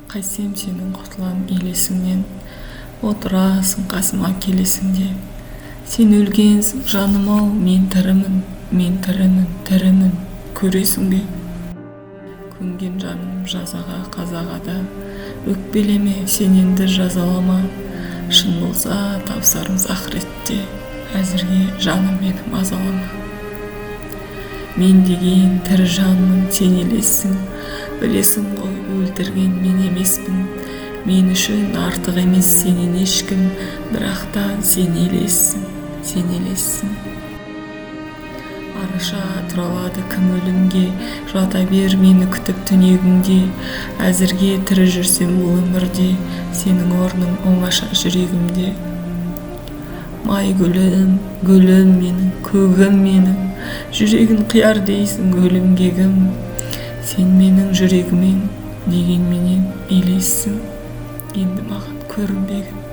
Қайсем сенің құтылан елесіңнен, отырасың қасыма келесіңде. Сен өлгенсің жаным-ау, мен тірімін, тірімін, көресің бе? Көнген жаным жазаға, қазаға да, өкпелеме, сен енді жазалама. Шын болса тапсарымыз ақыретте, әзірге жаным мені мазалама. Мен деген тірі жанмын, сен елессің, білесің ғой, өлтірген мен емеспін. Мен үшін артық емес сенен ешкім, бірақ та сен елессің. Араша тұралады кім өлімге, жата бер мені күтіп түнегіңде. Әзірге тірі жүрсем бұл өмірде, сенің орның оңаша жүрегімде. Май гүлім менің, көгім менің, жүрегін қияр дейсің өлімгегім. Сен менің жүрегімен дегенменен елессің, енді маған көрінбегін.